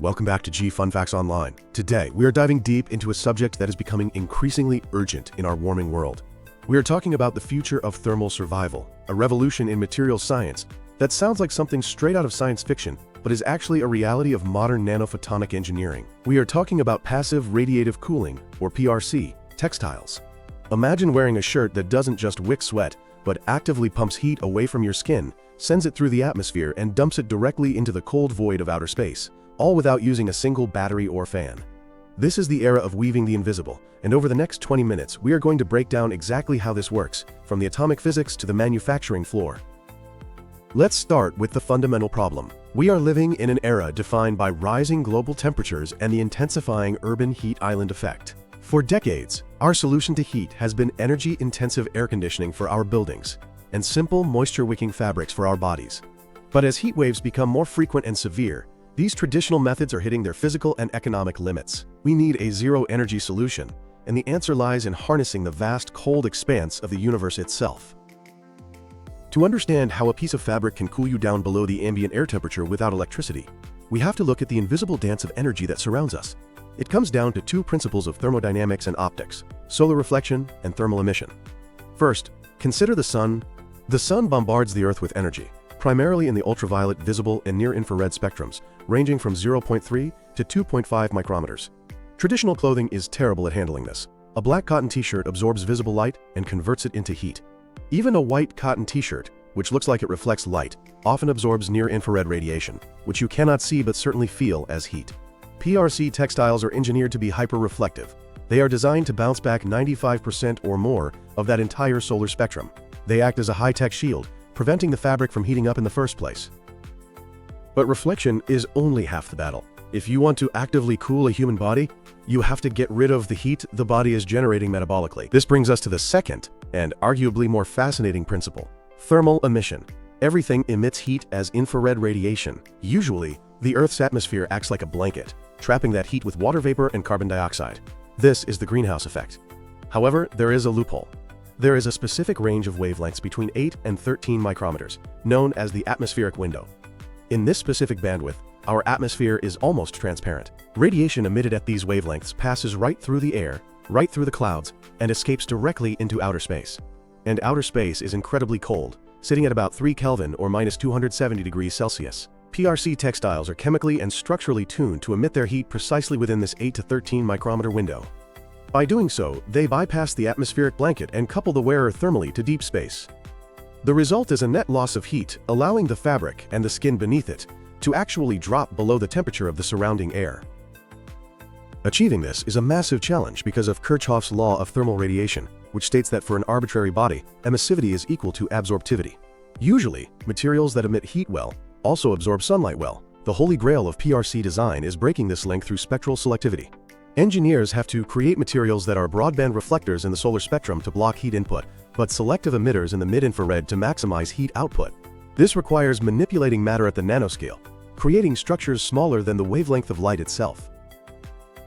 Welcome back to G Fun Facts Online. Today, we are diving deep into a subject that is becoming increasingly urgent in our warming world. We are talking about the future of thermal survival, a revolution in materials science that sounds like something straight out of science fiction, but is actually a reality of modern nanophotonic engineering. We are talking about passive radiative cooling, or PRC, textiles. Imagine wearing a shirt that doesn't just wick sweat, but actively pumps heat away from your skin, sends it through the atmosphere, and dumps it directly into the cold void of outer space, all without using a single battery or fan. This is the era of weaving the invisible, and over the next 20 minutes, we are going to break down exactly how this works, from the atomic physics to the manufacturing floor. Let's start with the fundamental problem. We are living in an era defined by rising global temperatures and the intensifying urban heat island effect. For decades, our solution to heat has been energy-intensive air conditioning for our buildings and simple moisture-wicking fabrics for our bodies. But as heat waves become more frequent and severe, these traditional methods are hitting their physical and economic limits. We need a zero-energy solution, and the answer lies in harnessing the vast cold expanse of the universe itself. To understand how a piece of fabric can cool you down below the ambient air temperature without electricity, we have to look at the invisible dance of energy that surrounds us. It comes down to two principles of thermodynamics and optics: solar reflection and thermal emission. First, consider the sun. The sun bombards the Earth with energy, primarily in the ultraviolet, visible, and near-infrared spectrums, ranging from 0.3 to 2.5 micrometers. Traditional clothing is terrible at handling this. A black cotton t-shirt absorbs visible light and converts it into heat. Even a white cotton t-shirt, which looks like it reflects light, often absorbs near-infrared radiation, which you cannot see but certainly feel as heat. PRC textiles are engineered to be hyper-reflective. They are designed to bounce back 95% or more of that entire solar spectrum. They act as a high-tech shield, preventing the fabric from heating up in the first place. But reflection is only half the battle. If you want to actively cool a human body, you have to get rid of the heat the body is generating metabolically. This brings us to the second, and arguably more fascinating principle: thermal emission. Everything emits heat as infrared radiation. Usually, the Earth's atmosphere acts like a blanket, trapping that heat with water vapor and carbon dioxide. This is the greenhouse effect. However, there is a loophole. There is a specific range of wavelengths between 8 and 13 micrometers, known as the atmospheric window. In this specific bandwidth, our atmosphere is almost transparent. Radiation emitted at these wavelengths passes right through the air, right through the clouds, and escapes directly into outer space. And outer space is incredibly cold, sitting at about 3 Kelvin or minus 270 degrees Celsius. PRC textiles are chemically and structurally tuned to emit their heat precisely within this 8 to 13 micrometer window. By doing so, they bypass the atmospheric blanket and couple the wearer thermally to deep space. The result is a net loss of heat, allowing the fabric and the skin beneath it to actually drop below the temperature of the surrounding air. Achieving this is a massive challenge because of Kirchhoff's law of thermal radiation, which states that for an arbitrary body, emissivity is equal to absorptivity. Usually, materials that emit heat well also absorb sunlight well. The holy grail of PRC design is breaking this link through spectral selectivity. Engineers have to create materials that are broadband reflectors in the solar spectrum to block heat input, but selective emitters in the mid-infrared to maximize heat output. This requires manipulating matter at the nanoscale, creating structures smaller than the wavelength of light itself.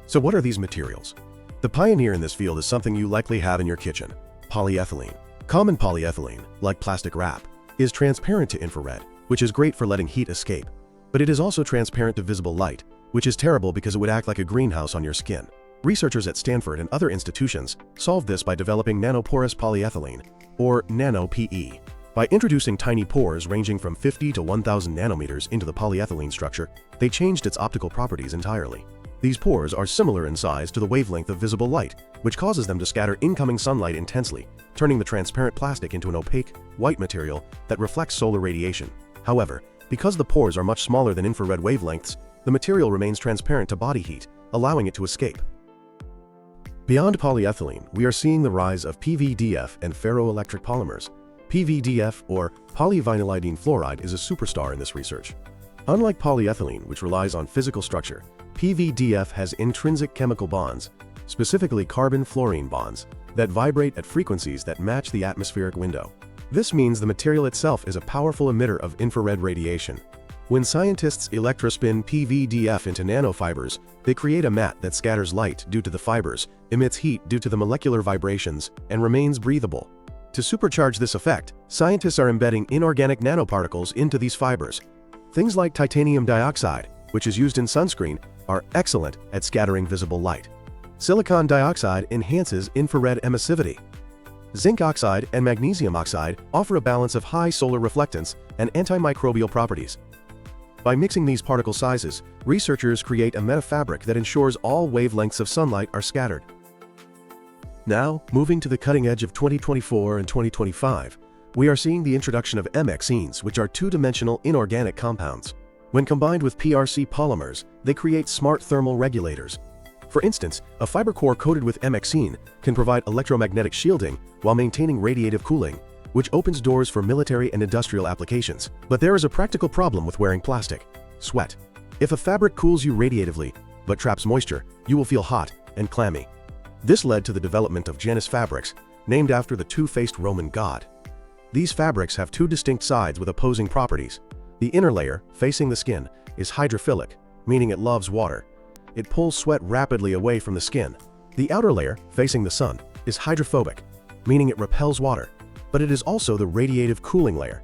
So what are these materials? The pioneer in this field is something you likely have in your kitchen: polyethylene. Common polyethylene, like plastic wrap, is transparent to infrared, which is great for letting heat escape. But it is also transparent to visible light, which is terrible because it would act like a greenhouse on your skin. Researchers at Stanford and other institutions solved this by developing nanoporous polyethylene, or nano-PE. By introducing tiny pores ranging from 50 to 1,000 nanometers into the polyethylene structure, they changed its optical properties entirely. These pores are similar in size to the wavelength of visible light, which causes them to scatter incoming sunlight intensely, turning the transparent plastic into an opaque, white material that reflects solar radiation. However, because the pores are much smaller than infrared wavelengths, the material remains transparent to body heat, allowing it to escape. Beyond polyethylene, we are seeing the rise of PVDF and ferroelectric polymers. PVDF, or polyvinylidene fluoride, is a superstar in this research. Unlike polyethylene, which relies on physical structure, PVDF has intrinsic chemical bonds, specifically carbon-fluorine bonds, that vibrate at frequencies that match the atmospheric window. This means the material itself is a powerful emitter of infrared radiation. When scientists electrospin PVDF into nanofibers, they create a mat that scatters light due to the fibers, emits heat due to the molecular vibrations, and remains breathable. To supercharge this effect, scientists are embedding inorganic nanoparticles into these fibers. Things like titanium dioxide, which is used in sunscreen, are excellent at scattering visible light. Silicon dioxide enhances infrared emissivity. Zinc oxide and magnesium oxide offer a balance of high solar reflectance and antimicrobial properties. By mixing these particle sizes, researchers create a metafabric that ensures all wavelengths of sunlight are scattered. Now, moving to the cutting edge of 2024 and 2025, we are seeing the introduction of MXenes, which are two-dimensional inorganic compounds. When combined with PRC polymers, they create smart thermal regulators. For instance, a fiber core coated with MXene can provide electromagnetic shielding while maintaining radiative cooling, which opens doors for military and industrial applications. But there is a practical problem with wearing plastic: sweat. If a fabric cools you radiatively, but traps moisture, you will feel hot and clammy. This led to the development of Janus fabrics, named after the two-faced Roman god. These fabrics have two distinct sides with opposing properties. The inner layer, facing the skin, is hydrophilic, meaning it loves water. It pulls sweat rapidly away from the skin. The outer layer, facing the sun, is hydrophobic, meaning it repels water, but it is also the radiative cooling layer.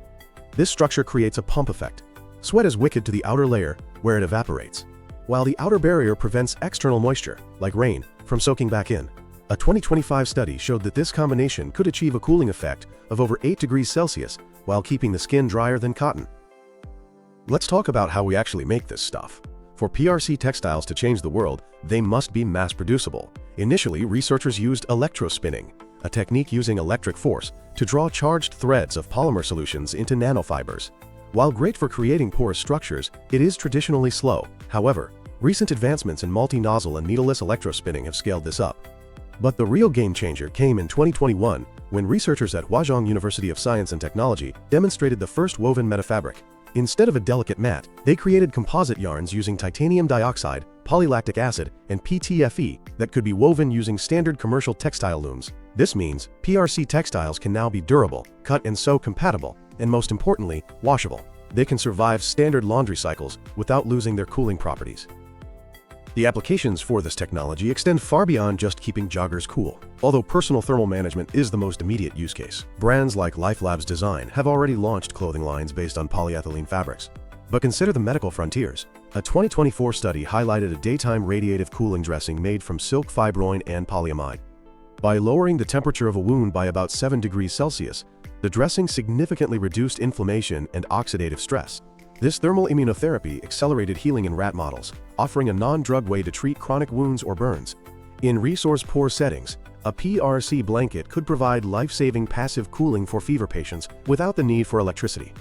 This structure creates a pump effect. Sweat is wicked to the outer layer, where it evaporates, while the outer barrier prevents external moisture, like rain, from soaking back in. A 2025 study showed that this combination could achieve a cooling effect of over 8 degrees Celsius while keeping the skin drier than cotton. Let's talk about how we actually make this stuff. For PRC textiles to change the world, they must be mass-producible. Initially, researchers used electrospinning, a technique using electric force to draw charged threads of polymer solutions into nanofibers. While great for creating porous structures, it is traditionally slow. However, recent advancements in multi-nozzle and needleless electrospinning have scaled this up. But the real game-changer came in 2021 when researchers at Huazhong University of Science and Technology demonstrated the first woven metafabric. Instead of a delicate mat, they created composite yarns using titanium dioxide, polylactic acid, and PTFE that could be woven using standard commercial textile looms. This means PRC textiles can now be durable, cut and sew compatible, and most importantly, washable. They can survive standard laundry cycles without losing their cooling properties. The applications for this technology extend far beyond just keeping joggers cool. Although personal thermal management is the most immediate use case, brands like LifeLabs Design have already launched clothing lines based on polyethylene fabrics. But consider the medical frontiers. A 2024 study highlighted a daytime radiative cooling dressing made from silk fibroin and polyamide. By lowering the temperature of a wound by about 7 degrees Celsius, the dressing significantly reduced inflammation and oxidative stress. This thermal immunotherapy accelerated healing in rat models, offering a non-drug way to treat chronic wounds or burns. In resource-poor settings, a PRC blanket could provide life-saving passive cooling for fever patients without the need for electricity.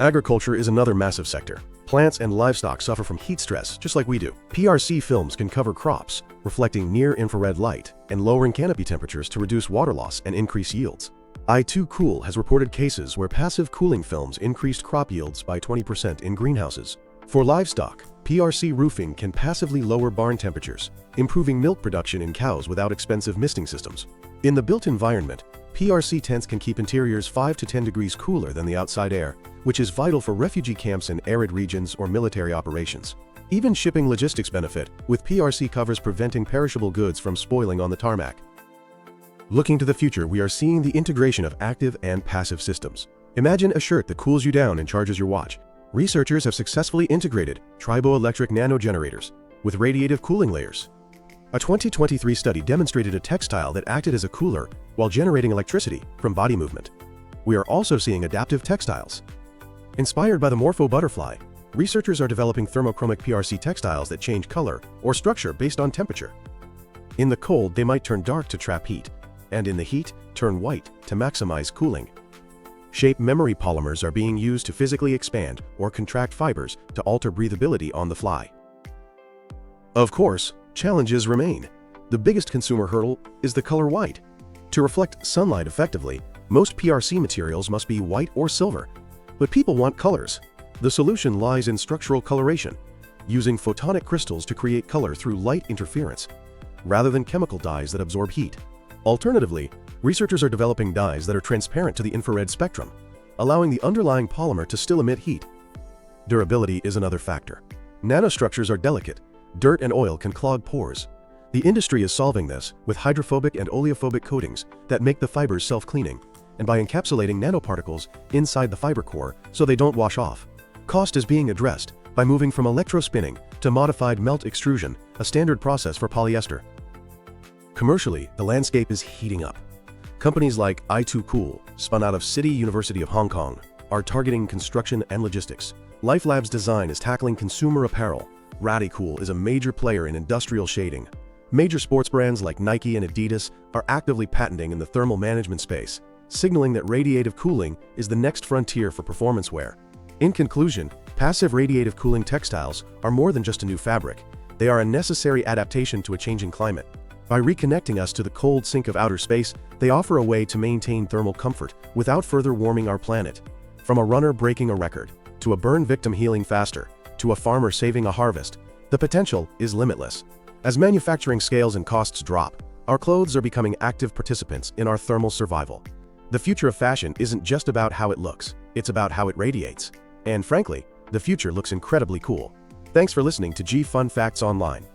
Agriculture is another massive sector. Plants and livestock suffer from heat stress just like we do. PRC films can cover crops, reflecting near-infrared light and lowering canopy temperatures to reduce water loss and increase yields. i2Cool has reported cases where passive cooling films increased crop yields by 20% in greenhouses. For livestock, PRC roofing can passively lower barn temperatures, improving milk production in cows without expensive misting systems. In the built environment, PRC tents can keep interiors 5 to 10 degrees cooler than the outside air, which is vital for refugee camps in arid regions or military operations. Even shipping logistics benefit, with PRC covers preventing perishable goods from spoiling on the tarmac. Looking to the future, we are seeing the integration of active and passive systems. Imagine a shirt that cools you down and charges your watch. Researchers have successfully integrated triboelectric nanogenerators with radiative cooling layers. A 2023 study demonstrated a textile that acted as a cooler while generating electricity from body movement. We are also seeing adaptive textiles. Inspired by the Morpho butterfly, researchers are developing thermochromic PRC textiles that change color or structure based on temperature. In the cold, they might turn dark to trap heat, and in the heat, turn white to maximize cooling. Shape memory polymers are being used to physically expand or contract fibers to alter breathability on the fly. Of course, challenges remain. The biggest consumer hurdle is the color white. To reflect sunlight effectively, most PRC materials must be white or silver, but people want colors. The solution lies in structural coloration, using photonic crystals to create color through light interference, rather than chemical dyes that absorb heat. Alternatively, researchers are developing dyes that are transparent to the infrared spectrum, allowing the underlying polymer to still emit heat. Durability is another factor. Nanostructures are delicate. Dirt and oil can clog pores. The industry is solving this with hydrophobic and oleophobic coatings that make the fibers self-cleaning, and by encapsulating nanoparticles inside the fiber core so they don't wash off. Cost is being addressed, by moving from electrospinning to modified melt extrusion, a standard process for polyester. Commercially, the landscape is heating up. Companies like i2Cool, spun out of City University of Hong Kong, are targeting construction and logistics. LifeLab's design is tackling consumer apparel. Radicool is a major player in industrial shading. Major sports brands like Nike and Adidas are actively patenting in the thermal management space, signaling that radiative cooling is the next frontier for performance wear. In conclusion, passive radiative cooling textiles are more than just a new fabric. They are a necessary adaptation to a changing climate. By reconnecting us to the cold sink of outer space, they offer a way to maintain thermal comfort without further warming our planet. From a runner breaking a record, to a burn victim healing faster, to a farmer saving a harvest, the potential is limitless. As manufacturing scales and costs drop, our clothes are becoming active participants in our thermal survival. The future of fashion isn't just about how it looks, it's about how it radiates. And frankly, the future looks incredibly cool. Thanks for listening to G Fun Facts Online.